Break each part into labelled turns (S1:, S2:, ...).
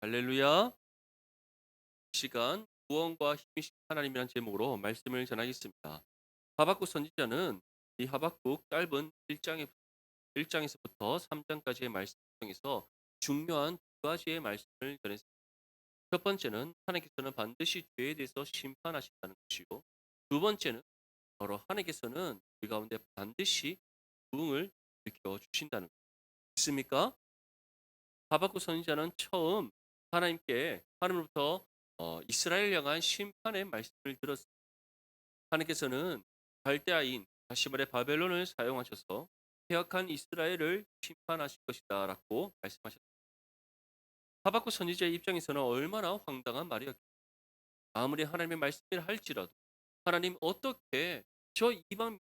S1: 할렐루야. 이 시간 구원과 힘이신 하나님이란 제목으로 말씀을 전하겠습니다. 하박국 선지자는 이 하박국 짧은 1장에서부터 3장까지의 말씀 중에서 중요한 두 가지의 말씀을 전했습니다. 첫 번째는 하나님께서는 반드시 죄에 대해서 심판하신다는 것이고, 두 번째는 바로 하나님께서는 우리 가운데 반드시 부흥을 일으켜 주신다는 것. 있습니까? 하박국 선지자는 처음 하나님으로부터 이스라엘 향한 심판의 말씀을 들었습니다. 하나님께서는 갈대아인 다시 말해 바벨론을 사용하셔서 pe역한 이스라엘을 심판하실 것이다라고 말씀하셨습니다. 하박국 선지자의 입장에서는 얼마나 황당한 말이었겠습니까? 아무리 하나님의 말씀이라 할지라도 하나님 어떻게 저 이방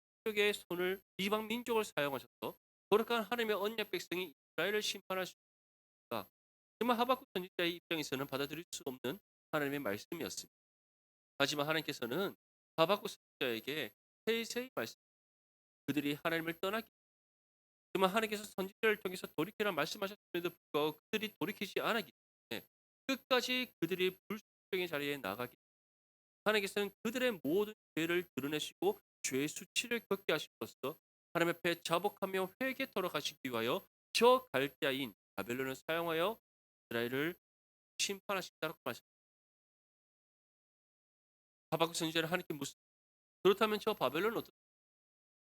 S1: 민족을 사용하셔서 거룩한 하나님의 언약 백성이 이스라엘을 심판하십니까? 정말 하박국 선지자의 입장에서는 받아들일 수 없는 하나님의 말씀이었습니다. 하지만 하나님께서는 하박국 선지자에게 세세히 말씀, 그들이 하나님을 떠났기 때문에 하나님께서 선지자를 통해서 돌이키라 말씀하셨음에도 불구하고 그들이 돌이키지 않았기 때문에 끝까지 그들이 불순종의 자리에 나가기 때문에 하나님께서는 그들의 모든 죄를 드러내시고 죄의 수치를 겪게 하심으로써 하나님 앞에 자복하며 회개토록 하시기 위하여 저 갈대아인 바벨론을 사용하여 이스라엘을 심판하신다고 말씀. 하박국 선지자는 하나님께 묻습니다. 그렇다면 저 바벨론은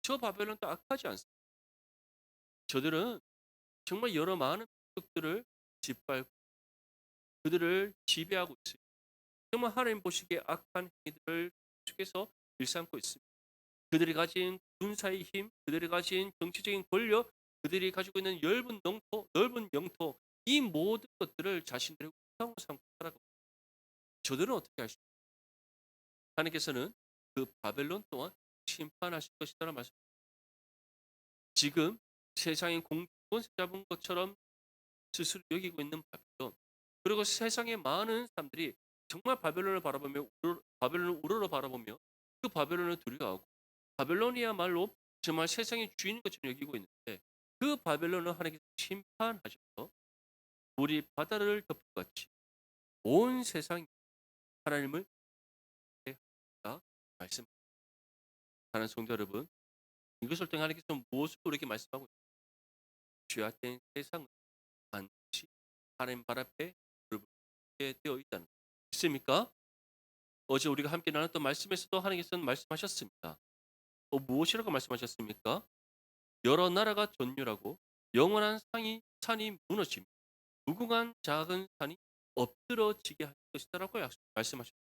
S1: 저 바벨론도 악하지 않습니다. 저들은 정말 여러 많은 민족들을 짓밟고 그들을 지배하고 있습니다. 정말 하나님 보시기에 악한 행위들을 계속해서 일삼고 있습니다. 그들이 가진 군사의 힘, 그들이 가진 정치적인 권력, 그들이 가지고 있는 넓은 영토, 이 모든 것들을 자신들의 우상으로 삼고 살아가고 저들은 어떻게 하십니까? 하나님께서는 그 바벨론 또한 심판하실 것이라는 말씀. 지금 세상의 공권세 잡은 것처럼 스스로 여기고 있는 바벨론. 그리고 세상의 많은 사람들이 정말 바벨론을 우러러 바라보며 그 바벨론을 두려워하고 바벨론이야말로 정말 세상의 주인인 것처럼 여기고 있는데 그 바벨론을 하나님께서 심판하셔서 물이 바다를 덮은 것 같이 온 세상이 하나님을 대하다 말씀하는 성도 여러분, 이것을 통해 하나님께서 무엇을 우리에게 말씀하고 있습니까? 죄악된 세상은 반드시 하나님 발 앞에 무릎을 꿇게 되어 있다는 것. 있습니까? 어제 우리가 함께 나눴던 말씀에서도 하나님께서는 말씀하셨습니다. 무엇이라고 말씀하셨습니까? 여러 나라가 전율하고 영원한 산이 무너지며 무궁한 작은 산이 엎드러지게 할 것이다라고 말씀하셨습니다.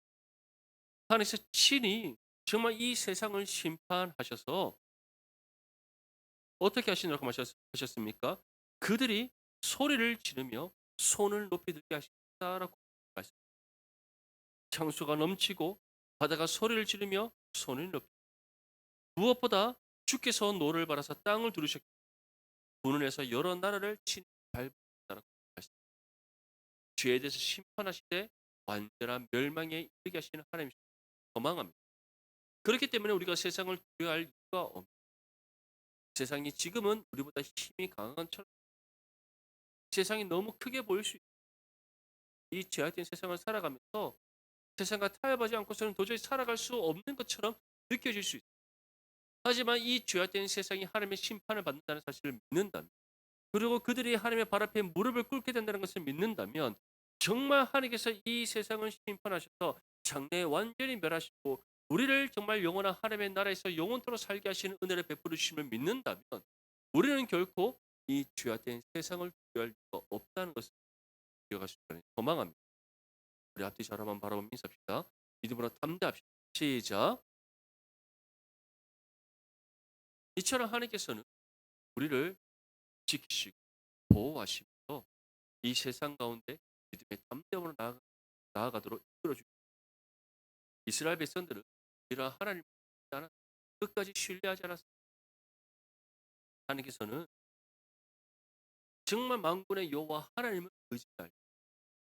S1: 하나님께서 친히 정말 이 세상을 심판하셔서 어떻게 하시느라고 하셨습니까? 그들이 소리를 지르며 손을 높이 들게 하신다라고 말씀. 창수가 넘치고 바다가 소리를 지르며 손을 높이. 무엇보다 주께서 노를 바라사 땅을 두르셨기 분을 해서 여러 나라를 친히 밟으셨다라고 말씀. 죄에 대해서 심판하시되 완전한 멸망에 이르게 하시는 하나님이십니다. 거망합니다. 그렇기 때문에 우리가 세상을 두려워할 이유가 없습니다. 세상이 지금은 우리보다 힘이 강한 것처럼 세상이 너무 크게 보일 수 있습니다. 이 죄악된 세상을 살아가면서 세상과 타협하지 않고서는 도저히 살아갈 수 없는 것처럼 느껴질 수 있습니다. 하지만 이 죄악된 세상이 하나님의 심판을 받는다는 사실을 믿는다면 그리고 그들이 하나님의 발 앞에 무릎을 꿇게 된다는 것을 믿는다면 정말 하나님께서 이 세상을 심판하셔서 장래에 완전히 멸하시고 우리를 정말 영원한 하나님의 나라에서 영원토록 살게 하시는 은혜를 베풀어 주심을 믿는다면 우리는 결코 이 죄악된 세상을 두려워할 이유가 없다는 것을 기억할 수 있다는 소망합니다. 우리 앞뒤 잘 한번 바라보며 인사합시다. 믿음으로 담대합시다. 시작. 이처럼 하나님께서는 우리를 지키시고 보호하시면서 이 세상 가운데 믿음의 담대함으로 나아가도록 이끌어 주십니다. 이스라엘 백성들은 이러한 하나님을 믿지 않았 끝까지 신뢰하지 않았습니다. 하나님께서는 정말 만군의 여호와 하나님을 의지할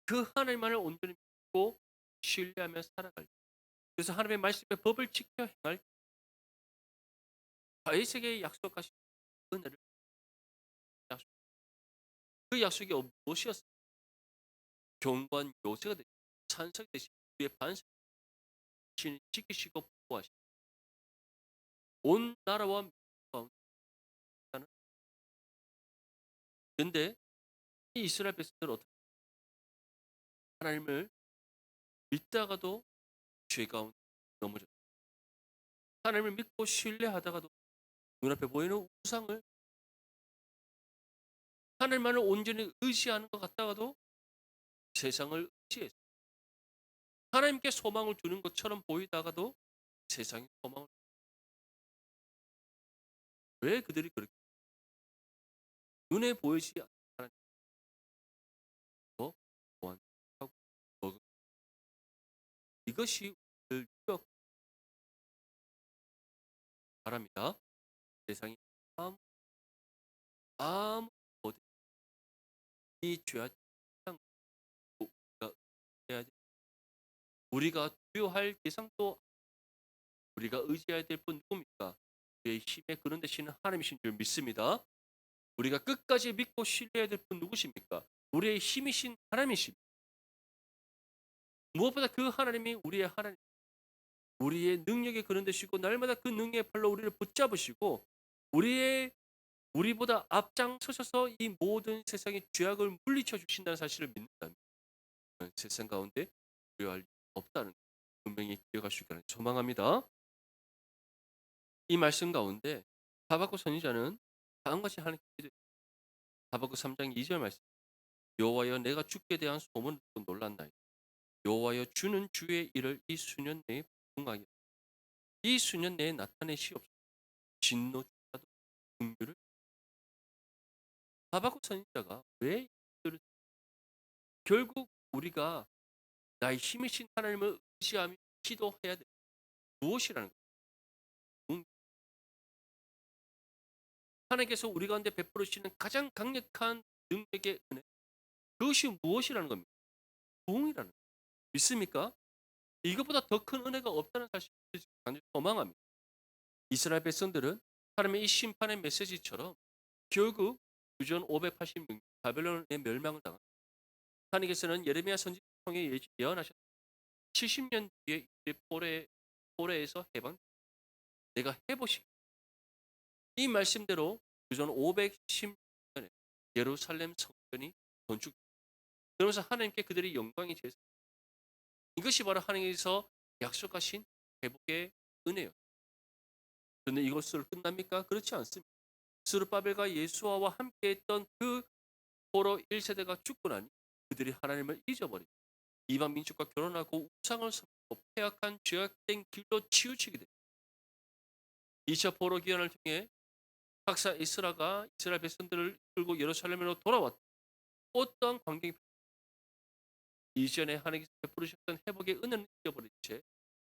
S1: 그 하나님만을 온전히 믿고 신뢰하며 살아갈 때 그래서 하나님의 말씀의 법을 지켜 행할 때 다윗에게 약속하신 은혜를 약속 그 약속이 무엇이었습니까? 경관 요새가 되시 찬성이 되시 우리의 반석을 지키시고 보호하시고 온 나라와 민족 가운데 사는 근데 이 이스라엘 백성들은 어떻게 하나님을 믿다가도 죄 가운데 넘어졌 하나님을 믿고 신뢰하다가도 눈앞에 보이는 우상을 하늘만을 온전히 의지하는 것 같다가도 세상을 의지해서 하나님께 소망을 두는 것처럼 보이다가도 세상에 소망을 왜 그들이 그렇게 눈에 보이지 않는 하나님과 보완하고 먹은 이것이 우리를 유혹 바랍니다. 세상이 아무 아무 어디 이 죄와 세상 우리가 해야 돼. 우리가 두려워할 대상도 우리가 의지해야 될 분 누굽니까? 우리의 힘에 그런 되시는 하나님이신 줄 믿습니다. 우리가 끝까지 믿고 신뢰해야 될 분 누구십니까? 우리의 힘이신 하나님이십니다. 무엇보다 그 하나님이 우리의 하나님, 우리의 능력에 그런 되시고 날마다 그 능력의 팔로 우리를 붙잡으시고 우리보다 앞장서셔서 이 모든 세상의 죄악을 물리쳐 주신다는 사실을 믿는다면 세상 가운데 두려워할 일 없다는 것 분명히 기억할 수 있기를 소망합니다. 이 말씀 가운데 하박국 선지자는 다음과 같이 하나님께 기도했습니다. 하박국 3장 2절 말씀 여호와여 내가 주께 대한 소문을 듣고 놀랐나이다. 여호와여 주는 주의 일을 이 수년 내에 분하게 이 수년 내에 나타내시옵소서. 진노주라도 긍휼을 하박국 선지자가 왜 이들을 결국 우리가 나의 힘이신 하나님을 의지하며 기도해야 돼. 무엇이라는 거예요? 하나님께서 우리 가운데 베풀으시는 가장 강력한 능력의 은혜. 그것이 무엇이라는 겁니까? 부흥이라는 거예요. 믿습니까? 이것보다 더 큰 은혜가 없다는 사실을 간절히 소망합니다. 이스라엘 백성들은 하나님의 이 심판의 메시지처럼 결국 주전 586년 바벨론의 멸망을 당한 하나님께서는 예레미야 선지자를 통해 예언하셨다. 70년 뒤에 이제 포레에서 해방 내가 해보시 이 말씀대로 주전 510년에 예루살렘 성전이 건축 그러면서 하나님께 그들의 영광이 제사 이것이 바로 하나님께서 약속하신 회복의 은혜요. 그런데 이것으로 끝납니까? 그렇지 않습니다. 스룹바벨과 예수아와 함께했던 그 포로 1세대가 죽고 나니 그들이 하나님을 잊어버리고 이방 민족과 결혼하고 우상을 섬기고 폐악한 죄악된 길로 치우치게 됩니다. 2차 포로 기한을 통해 박사 이스라가 이스라엘 백성들을 이끌고 예루살렘으로 돌아왔다. 어떠한 광경이 이전에 하나님께서 베푸셨던 회복의 은혜는 잊어버린 채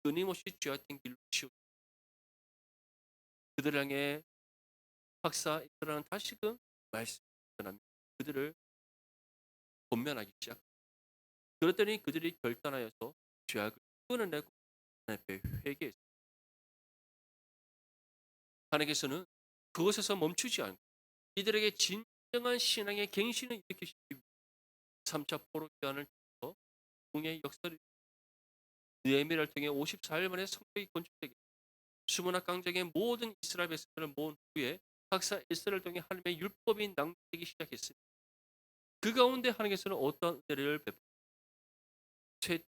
S1: 끊임없이 죄악된 길로 치우 그들을 향해 박사 이스라는 다시금 말씀을 전하며 그들을 권면하기 시작. 그랬더니 그들이 결단하여서 죄악을 끊어내고 하나님 앞에 회개했습니다. 하나님께서는 그것에서 멈추지 않고 이들에게 진정한 신앙의 갱신을 일으키시기 위해 3차 포로 기한을 통해서 궁의 역사를 느헤미야를 통해 54일 만에 성벽이 건축되게 수문화 강정의 모든 이스라엘 백성들을 모은 후에 박사 에스라를 통해 하나님의 율법이 낭독되기 시작했습니다. 그 가운데 하나님께서는 어떤 은혜를 베풀어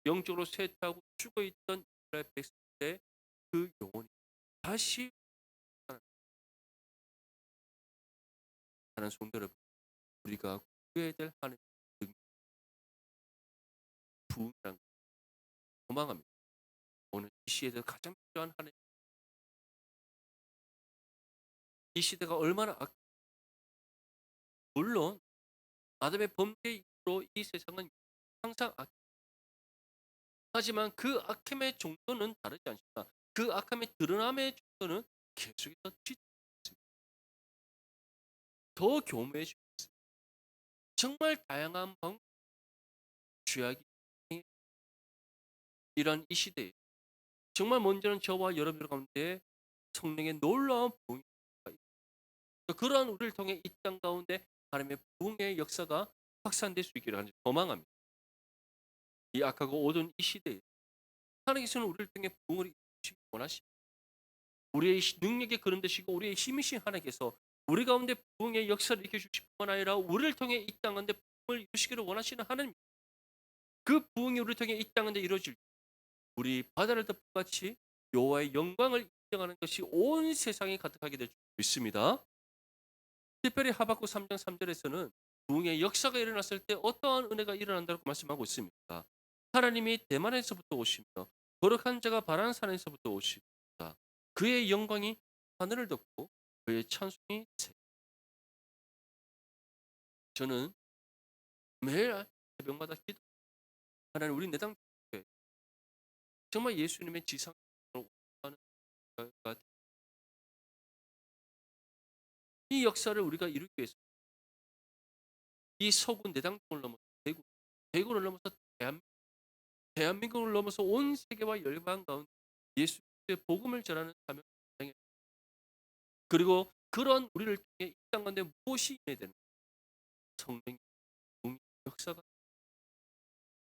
S1: 영적으로 쇠퇴하고 죽어있던 이스라엘 백성들의 그 영혼이 다시 하는 성도 여러분 우리가 구해야 될 하나님의 부흥이란 소망합니다. 오늘 이 시대에 가장 필요한 하나님 이 시대가 얼마나 물론 아담의 범죄 이후로 이 세상은 항상 하지만 그 악함의 정도는 다르지 않습니다. 그 악함의 드러남의 정도는 계속해서 짙어졌습니다. 더 교묘해지고 정말 다양한 방법 죄악이 이런 이 시대에 정말 먼저는 저와 여러분들 가운데 성령의 놀라운 부흥이 있습니다. 그러한 우리를 통해 이 땅 가운데 하나님의 부흥의 역사가 확산될 수 있기를 소망합니다. 이 악하고 어두운 이 시대에 하나님께서는 우리를 통해 부흥을 이루시기 원하십니다. 우리의 능력에 거름되시고 우리의 힘이신 하나님께서 우리 가운데 부흥의 역사를 일으켜 주실 뿐만 아니라 우리를 통해 이 땅 가운데 부흥을 이루시기를 원하시는 하나님. 그 부흥이 우리를 통해 이 땅 가운데 이루어질 때 우리 바다를 덮같이 여호와의 영광을 인정하는 것이 온 세상에 가득하게 될 줄 믿습니다. 특별히 하박국 3장 3절에서는 부흥의 역사가 일어났을 때 어떠한 은혜가 일어난다고 말씀하고 있습니다. 하나님이 대만에서부터 오시며 거룩한 자가 바란 산에서부터 오십니다. 그의 영광이 하늘을 덮고 그의 찬송이 저는 매일 새벽마다 기도 하나님 우리 내당 교회 정말 예수님의 지상으로 하는 이 역사를 우리가 이루기 위해서 이 서구 내당을 넘어서 대구를 넘어서 대한민국을 넘어서 온 세계와 열방 가운데 예수의 복음을 전하는 사명을 수행해 그리고 그런 우리를 통해 이 땅 가운데 무엇이 있어야 되는 성령의 역사가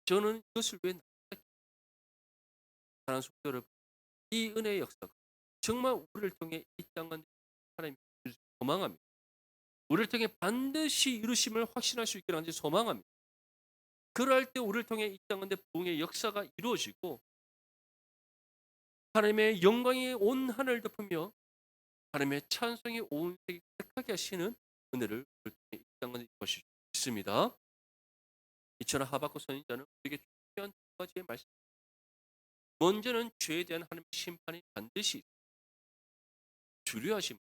S1: 저는 이것을 왜 사랑하는 성도 여러분 이 은혜의 역사가 정말 우리를 통해 이 땅 가운데 하나님 소망합니다. 우리를 통해 반드시 이루심을 확신할 수 있게 하는지 소망합니다. 그럴 때 우리를 통해 이 땅 가운데 부흥의 역사가 이루어지고 하나님의 영광이 온 하늘을 덮으며 하나님의 찬송이 온 세계 가득하게 하시는 은혜를 우리를 통해 이 땅 가운데 이루실 수 있습니다. 이처럼 하박국 선지자는 우리에게 중요한 두 가지의 말씀. 먼저는 죄에 대한 하나님의 심판이 반드시 주류하심.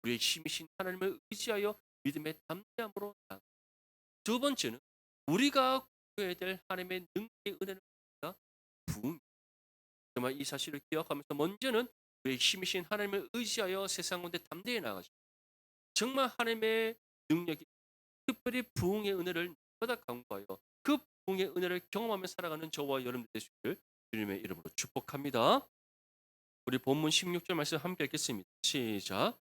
S1: 우리의 힘이신 하나님을 의지하여 믿음의 담대함으로 나아가. 두 번째는 우리가 구해야 될 하나님의 능력의 은혜를 받아 부흥. 정말 이 사실을 기억하면서 먼저는 우리의 힘이신 하나님을 의지하여 세상 가운데 담대히 나아가시고 정말 하나님의 능력이 특별히 부흥의 은혜를 보다 강구하여 그 부흥의 은혜를 경험하며 살아가는 저와 여러분들 되시기를 주님의 이름으로 축복합니다. 우리 본문 16절 말씀 함께 읽겠습니다. 시작.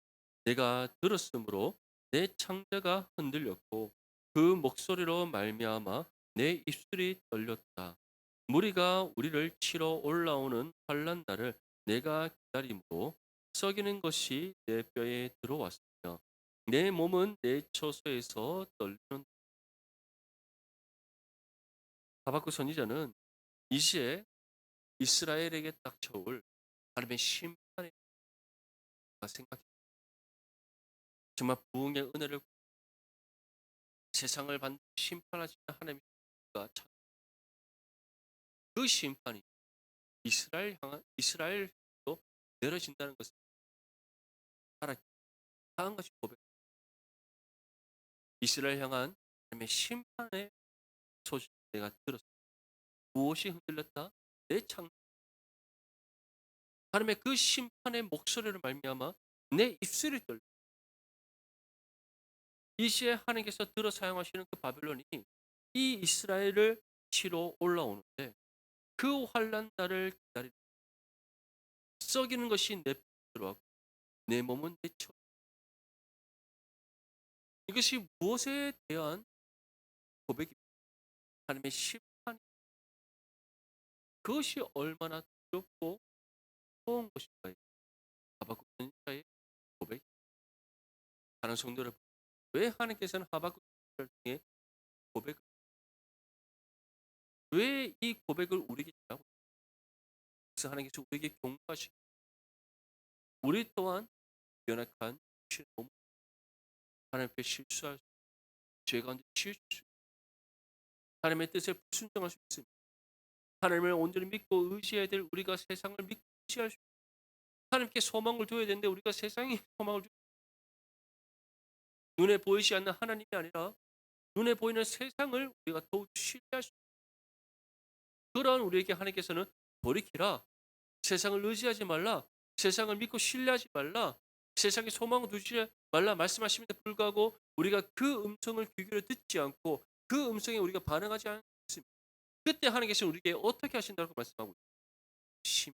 S1: 내가 들었으므로 내 창자가 흔들렸고 그 목소리로 말미암아 내 입술이 떨렸다. 무리가 우리를 치러 올라오는 환난 날을 내가 기다림으로 썩이는 것이 내 뼈에 들어왔으며 내 몸은 내 처소에서 떨리는. 하박국 선지자는 이제 이스라엘에게 닥쳐올 하나님의 심판의 생각 정말 부흥의 은혜를 세상을 반드시 심판하시는 하나님의 그 심판이 이스라엘도 내려진다는 것을 하나 강한 것이 고백. 이스라엘 향한 하나님의 심판의 소식 내가 들었어. 무엇이 흔들렸다? 내 창. 하나님의 그 심판의 목소리를 말미암아 내 입술이 떨려. 이 시에 하나님께서 들어 사용하시는 그 바벨론이 이 이스라엘을 치러 올라오는데 그 환난 날을 기다리 썩이는 것이 내 들어왔고 내 몸은 내 처. 이것이 무엇에 대한 고백입니까? 하나님의 심판. 그것이 얼마나 두렵고 무서운 것인가요? 하박국 선지자의 고백. 다른 성도 여러분, 왜 하나님께서는 하박국 선지자를 통해 고백을 왜 이 고백을 우리에게 전하고 그래서 하나님께서 우리에게 경고하시고 우리 또한 연약한 몸 하나님 앞에 실수할 수 죄 가운데 치울 수 하나님의 뜻에 불순종할 수 있습니다. 하나님을 온전히 믿고 의지해야 될 우리가 세상을 믿고 의지할 수 하나님께 소망을 둬야 되는데 우리가 세상에 소망을 두 눈에 보이지 않는 하나님이 아니라 눈에 보이는 세상을 우리가 더욱 신뢰할 수 그런 우리에게 하나님께서는 돌이키라. 세상을 의지하지 말라. 세상을 믿고 신뢰하지 말라. 세상에 소망을 두지 말라 말씀하심에도 불구하고 우리가 그 음성을 귀 기울여 듣지 않고 그 음성에 우리가 반응하지 않습니다. 그때 하나님께서 우리에게 어떻게 하신다고 말씀하고 있습니다.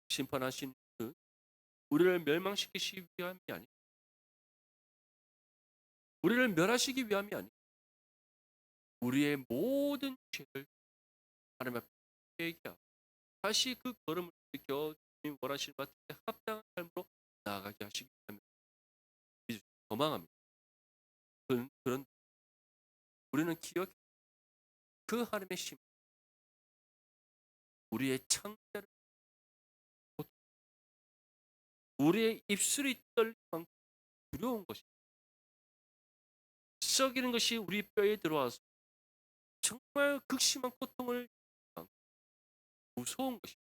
S1: 심판하신 그 우리를 멸망시키시기 위함이 아니 우리를 멸하시기 위함이 아니 우리의 모든 죄를 하나님 앞에 회개하고 다시 그 걸음을 일으켜 주님 원하시는 것 같은 합당한 삶으로 나아가게 하시기 바랍니다. 도망합니다. 그런 우리는 기억 그 하나님의 심 우리의 창자를 우리의 입술이 떨릴 만큼 두려운 것이 썩이는 것이 우리 뼈에 들어와서 정말 극심한 고통을 무서운 것이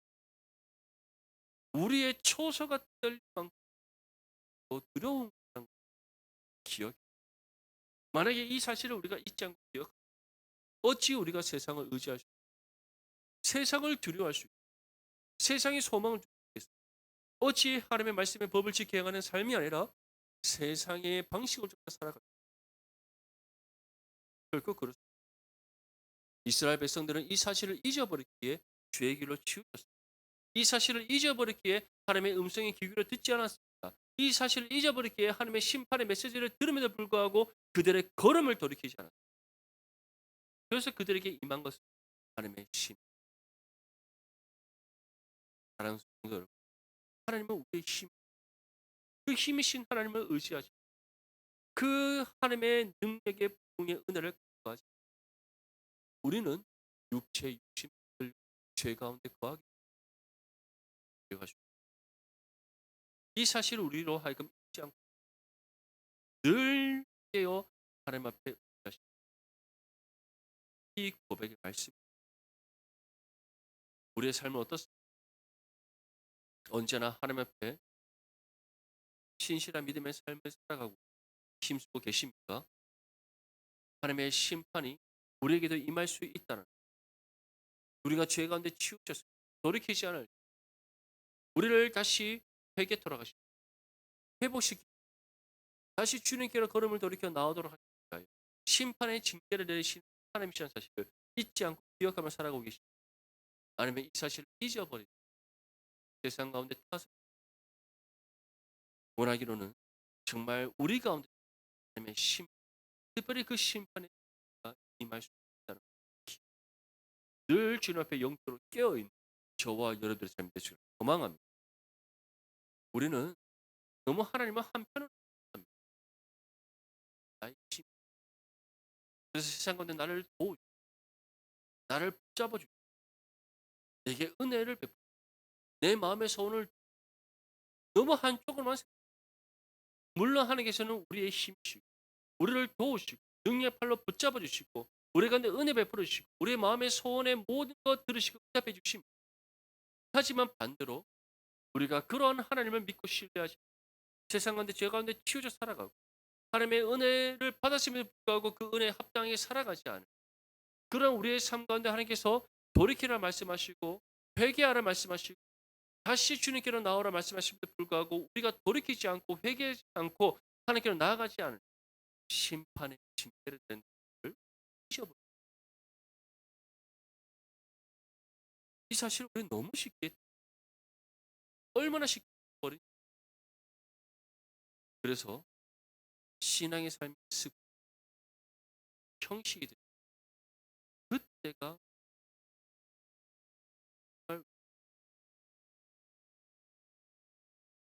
S1: 우리의 초소가 떨릴 만큼 더 두려운 것이라는 기억. 만약에 이 사실을 우리가 잊지 않고 기억, 어찌 우리가 세상을 의지할 수, 세상을 두려워할 수, 세상의 소망을 두겠어? 어찌 하나님의 말씀의 법을 지켜 행하는 삶이 아니라 세상의 방식을 쫓아 살아가? 결코 그렇습니다. 이스라엘 백성들은 이 사실을 잊어버렸기에 죄의 길로 치우쳤습니다. 이 사실을 잊어버렸기에 하나님의 음성의 귀 기울여 듣지 않았습니다. 이 사실을 잊어버렸기에 하나님의 심판의 메시지를 들음에도 불구하고 그들의 걸음을 돌이키지 않았습니다. 그래서 그들에게 임한 것은 하나님의 심. 사랑하는 성도 여러분, 하나님은 우리의 힘, 그 힘이신 하나님을 의지하지, 그 하나님의 능력의 부흥의 은혜를 구하지. 우리는 육체, 육신, 죄 가운데 거하기 위하십니다. 이 사실을 우리로 하여금 잊지 않고 늘 깨어 하나님 앞에 의지하십니다. 이 고백의 말씀, 우리의 삶은 어떻습니까? 언제나 하나님 앞에 신실한 믿음의 삶을 살아가고 힘쓰고 계십니까? 하나님의 심판이 우리에게도 임할 수 있다는, 우리가 죄 가운데 치우쳤을 때 돌이키지 않을, 우리를 다시 회개 돌아가시고 회복시키고 다시 주님께로 걸음을 돌이켜 나오도록 하시기 위하여 심판의 징계를 내리신 하나님이시라는 사실을 잊지 않고 기억하며 살아가고 계십니다. 아니면 이 사실을 잊어버리고 세상 가운데 타서 원하기로는 정말 우리 가운데 하나님의 특별히 그 심판에 임할 수 있다는, 늘 주님 앞에 영적으로 깨어있는 저와 여러분들의 삶이 되시기를 소망합니다. 우리는 너무 하나님을 한편으로 합니다. 나의 힘. 그래서 세상 가운데 나를 도우시고 나를 붙잡아주시고 내게 은혜를 베푸고 내 마음의 소원을 너무 한쪽으로만 물론 하나님께서는 우리의 힘이시고 우리를 도우시고 능력의 팔로 붙잡아 주시고 우리 가운데 은혜 베풀어 주시고 우리의 마음의 소원의 모든 것 들으시고 응답해 주십니다. 하지만 반대로 우리가 그러한 하나님을 믿고 신뢰하지 세상 가운데 죄 가운데 치우쳐 살아가고 하나님의 은혜를 받았음에도 불구하고 그 은혜에 합당하게 살아가지 않은 그런 우리의 삶 가운데 하나님께서 돌이키라 말씀하시고 회개하라 말씀하시고 다시 주님께로 나오라 말씀하심에도 불구하고 우리가 돌이키지 않고 회개하지 않고 하나님께로 나아가지 않은 심판의 징계를 낸 것을 잊어버립니다. 이 사실을 우리는 너무 쉽게 얼마나 쉽게 버린. 그래서 신앙의 삶이 습 형식이 돼. 그때가 정말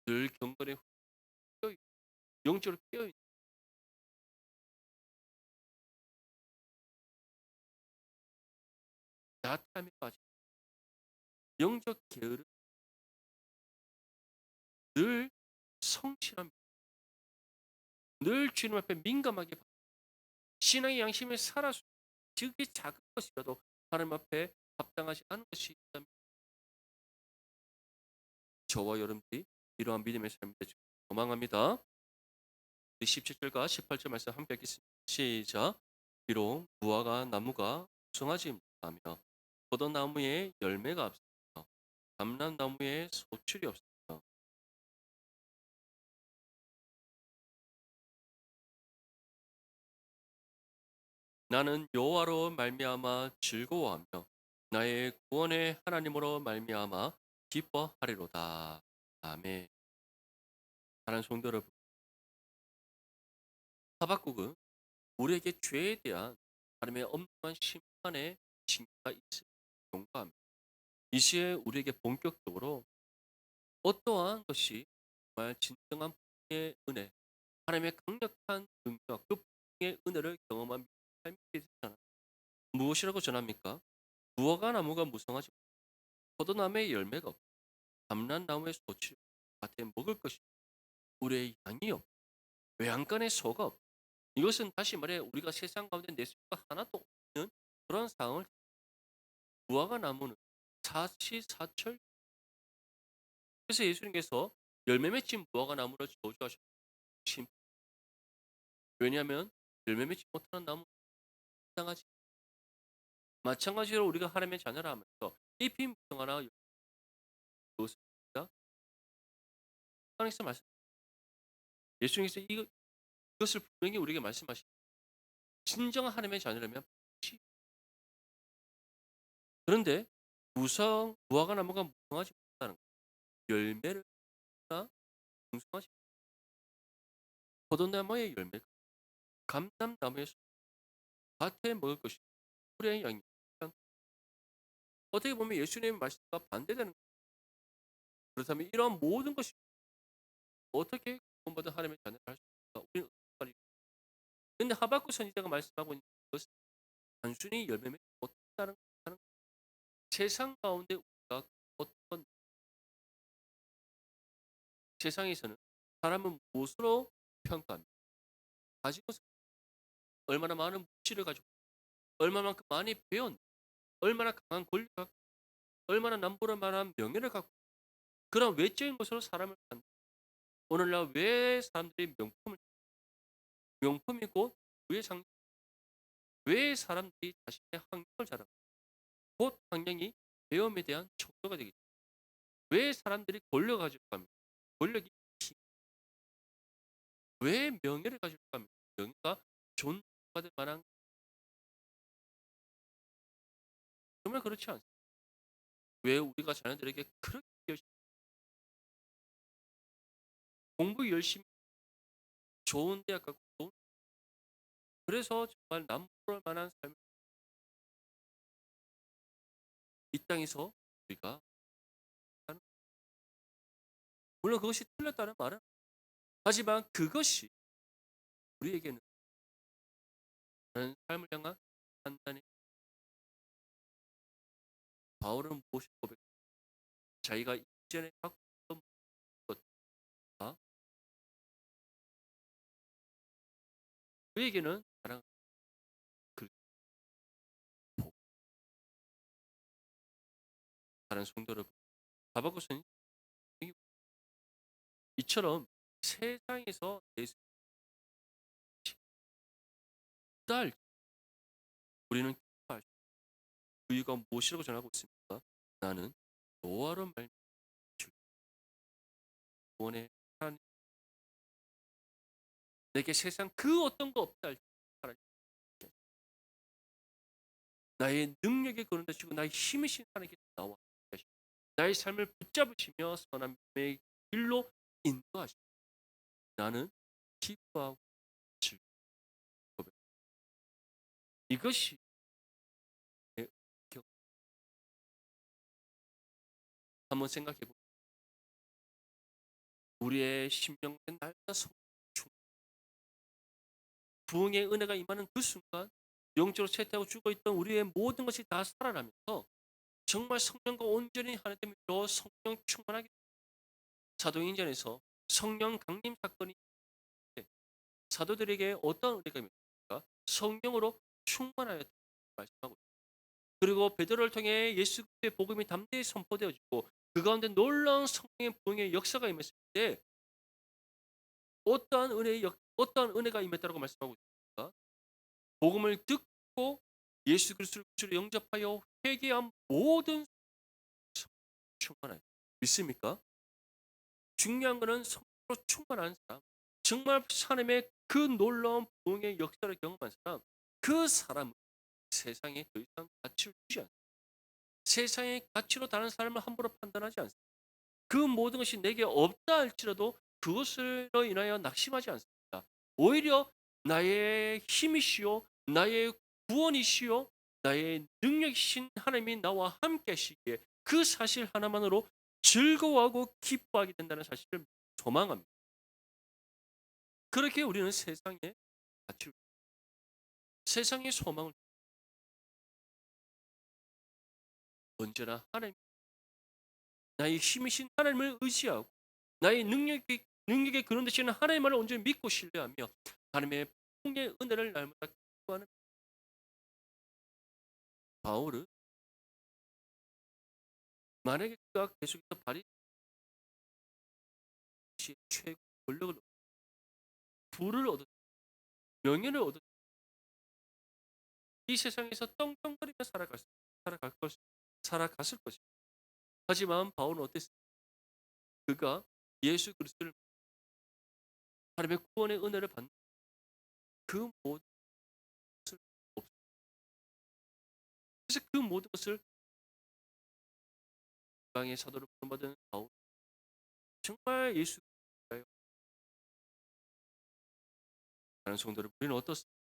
S1: 늘 경건에 깨어 영적으로 깨어 있는 나타남에 빠진 영적 게으름, 늘 성실함, 늘 주님 앞에 민감하게 신앙의 양심에 살아서 그게 작은 것이라도 하나님 앞에 합당하지 않은 것이 있다면 저와 여러분들이 이러한 믿음의 삶이 되죠. 소망합니다. 17절과 18절 말씀 함께 읽겠습니다. 시작. 비록 무화과 나무가 무성하지 못하며 포도나무에 열매가 없으며 감람나무에 소출이 없으며 나는 여호와로 말미암아 즐거워하며 나의 구원의 하나님으로 말미암아 기뻐하리로다. 아멘. 사랑하는 성도 여러분, 하박국은 우리에게 죄에 대한 하나님의 엄중한 심판의 징계가 있을 경고합니다. 이 시에 우리에게 본격적으로 어떠한 것이 정말 진정한 부흥의 은혜, 하나님의 강력한 능력, 그 부흥의 은혜를 경험한 삶이 되잖아. 무엇이라고 전합니까? 무화과 나무가 무성하지 포도나무의 열매가 없고 감람나무의 소출이 밭에 먹을 것이 우리의 양이 없고 외양간의 소가 없고 이것은 다시 말해 우리가 세상 가운데 낼 수가 하나도 없는 그런 상황을 무화과 나무는 사시사철 그래서 예수님께서 열매 맺힌 무화과 나무를 저주하셨습니다. 왜냐하면 열매 맺지 못하는 나무는 당하지 마찬가지로 우리가 하나님의 자녀라 하면서 잎이 무성하나 그것입니다. 하나님께서 말씀 예수님께서 이것을 분명히 우리에게 말씀하시 진정한 하나님의 자녀라면 그런데 무화과 나무가 무성하지 못하는 열매를 풍성하지 포도나무의 열매가 감람나무의 밭에 먹을 것이 푸른 양이 어떻게 보면 예수님의 말씀과 반대되는 거예요. 그렇다면 이러한 모든 것이 어떻게 구원받은 하나님의 자녀를 할 수 있을까? 우리는 근데 하박국 선지자가 말씀하고 있는 것은 단순히 열매 맺지 못한다는 것은 세상 가운데 우리가 어떤 세상에서는 사람은 무엇으로 평가합니까? 가진 것은 얼마나 많은 물질을 가지고 얼마만큼 많이 배운 얼마나 강한 권리를 갖고 얼마나 남부를 만한 명예를 갖고 그런 외적인 것으로 사람을 판다. 오늘날 왜 사람들이 명품이고 왜 왜 사람들이 자신의 환경을 자랑하고 곧 환경이 배움에 대한 척도가 되겠죠. 왜 사람들이 권력을 가지고 합니까? 권력이 왜 명예를 가지고 합니까? 명예가 존중받을 만한 정말 그렇지 않습니다. 왜 우리가 자녀들에게 그렇게 열심히 공부 열심히 좋은 대학 가고 그래서 정말 남부를 만한 삶을 이 땅에서 우리가 사는 물론 그것이 틀렸다는 말은 하지만 그것이 우리에게는 다른 삶을 향한 판단이 바울은 무엇을 고백 자기가 이전에 갖고 있던 것과 그에게는 자랑 그 다른 성도를 하박국은 이처럼 세상에서 내달 우리는 기뻐할 그 이유가 무엇이라고 전하고 있습니까? 나는 여호와로 말미암아 주 구원의 하나님 내게 세상 그 어떤 거 없다 할지 나의 능력에 거론되시고 나의 힘이신 하나님께서 나와 계시고 나의 삶을 붙잡으시며 선한 믿음의 길로 인도하시고 나는 기뻐하고 즐거워 이것이 내 격. 한번 생각해 보세요. 우리의 심령의 날짜 부흥의 은혜가 임하는 그 순간 영적으로 쇠퇴하고 죽어있던 우리의 모든 것이 다 살아나면서 정말 성령과 온전히 하나님으로 성령 충만하게 사도행전에서 성령 강림 사건이 사도들에게 어떤 은혜가 있습니까? 성령으로 충만하였다 말씀하고 있습니다. 그리고 베드로를 통해 예수 그리스도의 복음이 담대히 선포되어지고 그 가운데 놀라운 성령의 부흥의 역사가 임했을 때 어떠한 은혜가 임했다고 말씀하고 있습니까? 복음을 듣고 예수 그리스도를 구주로 영접하여 회개한 모든 충만한 믿습니까? 중요한 것은 성령으로 충만한 사람, 정말 하나님의 그 놀라운 부흥의 역사를 경험한 사람, 그 사람은 세상에 더 이상 가치를 주지 않습니다. 세상의 가치로 다른 사람을 함부로 판단하지 않습니다. 그 모든 것이 내게 없다 할지라도 그것으로 인하여 낙심하지 않습니다. 오히려 나의 힘이시요 나의 구원이시요 나의 능력이신 하나님이 나와 함께 하시기에 그 사실 하나만으로 즐거워하고 기뻐하게 된다는 사실을 소망합니다. 그렇게 우리는 세상에 가치를 세상의 소망을 언제나 하나님 나의 힘이신 하나님을 의지하고 나의 능력에 그런 되시는 하나님만을 온전히 믿고 신뢰하며 하나님의 풍의 은혜를 날마다 기뻐하는 바울은 만약에 그가 계속해서 바리새인 최고 권력을 부를 얻었 명예를 얻었 이 세상에서 떵떵거리며 살아갈 것 살아갔을 것입니다. 하지만 바울은 어땠습니까? 그가 예수 그리스도를 하나님의 구원의 은혜를 받는 그 모든 것을 그래서 그 모든 것을 강의 사도를 부름받은 바울 정말 예수 그리스도의 하는 성도를 우리는 어떻습니까?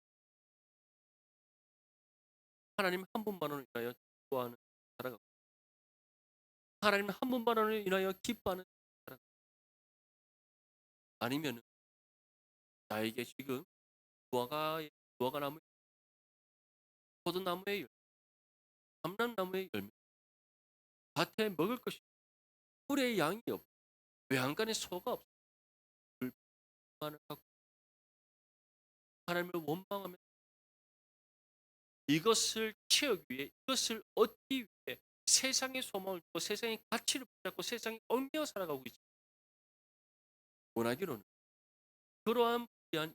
S1: 하나님 한 분만을 인하여 기뻐하는 살아가고 하나님 한 분만을 인하여 기뻐하는 살아가고 아니면은 나에게 지금 무화과의 무화과나무 포도나무의 열매 감람나무의 열매 밭에 먹을 것이 꿀의 양이 없고 외양간에 소가 없어 불만을 갖고 하나님을 원망하며 이것을 채우기 위해 이것을 얻기 위해 세상의 소망을 두고 세상의 가치를 붙잡고 세상에 얽매여 살아가고 있지 원하기로는 그러한 부귀한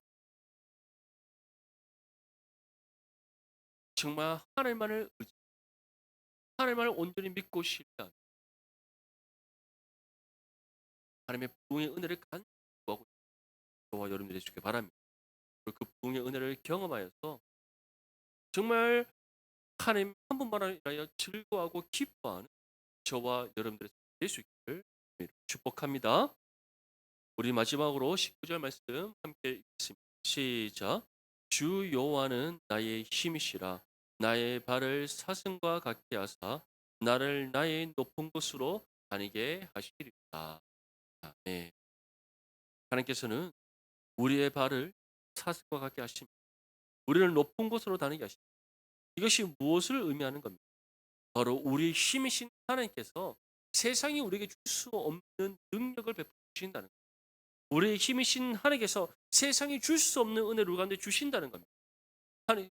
S1: 정말 하나님만을 의지 하나님만을 온전히 믿고 신뢰하며 하나님의 부흥의 은혜를 간구하고 저와 여러분들이 되시기 바랍니다. 그리고 그 부흥의 은혜를 경험하여서 정말 하나님 한 분만을 인하여 즐거워하고 기뻐하는 저와 여러분들의 될 수 있기를 축복합니다. 우리 마지막으로 19절 말씀 함께 읽겠습니다. 시작. 주 여호와는 나의 힘이시라 나의 발을 사슴과 같게 하사 나를 나의 높은 곳으로 다니게 하시리라. 네. 하나님께서는 우리의 발을 사슴과 같게 하십니다. 우리를 높은 곳으로 다니게 하십니다. 이것이 무엇을 의미하는 겁니까? 바로 우리의 힘이신 하나님께서 세상이 우리에게 줄 수 없는 능력을 베풀어 주신다는 겁니다. 우리의 힘이신 하나님께서 세상이 줄 수 없는 은혜를 우리 가운데 주신다는 겁니다.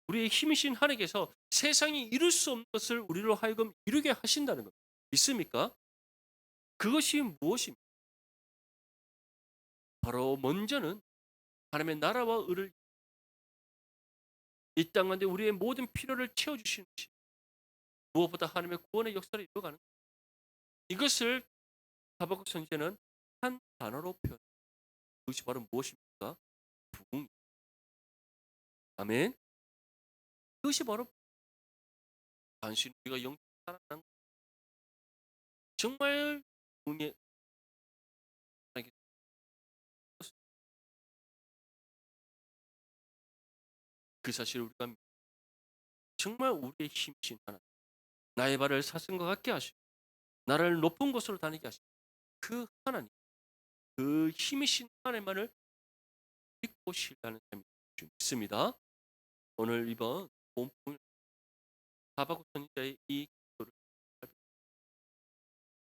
S1: 우리의 힘이신 하나님께서 세상이 이룰 수 없는 것을 우리로 하여금 이루게 하신다는 겁니다. 믿습니까? 그것이 무엇입니까? 바로 먼저는 하나님의 나라와 의를 이 땅 가운데 우리의 모든 필요를 채워주시는 것이 무엇보다 하나님의 구원의 역사를 이루어가는 것. 이것을 하박국 선지자는 한 단어로 표현. 그것이 바로 무엇입니까? 부흥. 아멘. 그것이 바로 단순히 우리가 영적 살아나는 정말 부흥의 그 사실을 우리가 정말 우리의 힘이신 하나님, 나의 발을 사슴과 같게 하시고 나를 높은 곳으로 다니게 하시고 그 하나님, 그 힘이신 하나님만을 믿고 신뢰하는 삶이 믿습니다. 오늘 이번 본문 하박국 선지자의 이 기도를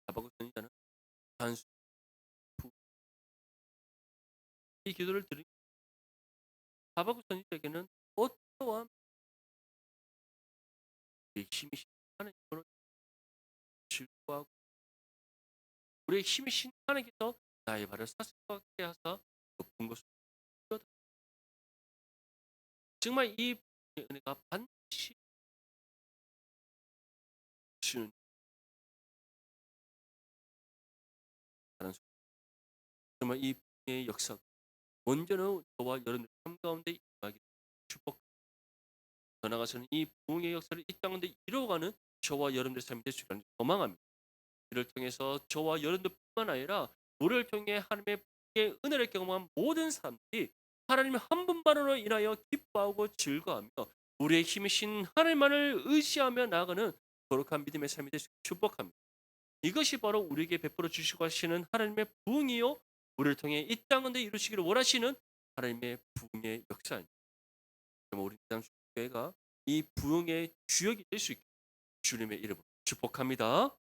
S1: 하박국 선지자는 단순히 이 기도를 들은 하박국 선지자에게는 어떠한 힘이신 하나님으로 즐거워하고 우리의 힘이신 하나님께서 나의 발을 사슴과 같게 하사 높은 곳으로 이끌어다. 정말 이 은혜가 반드시 주는 다른 정말 이 분의 역사 먼저는 저와 여러분들 삶 가운데 임하기 축복. 더 나아가서는 이 부흥의 역사를 이 땅 가운데 이루어가는 저와 여러분들의 삶이 될 수 있기를 소망합니다. 이를 통해서 저와 여러분들뿐만 아니라 우리를 통해 하나님의 부흥의 은혜를 경험한 모든 사람들이 하나님 한 분만으로 인하여 기뻐하고 즐거워하며 우리의 힘이신 하늘만을 의지하며 나아가는 거룩한 믿음의 삶이 되시길 축복합니다. 이것이 바로 우리에게 베풀어 주시고 하시는 하나님의 부흥이요, 우리를 통해 이 땅 가운데 이루시기를 원하시는 하나님의 부흥의 역사입니다. 정말 우리 땅 교회가 이 부흥의 주역이 될 수 있게 주님의 이름으로 축복합니다.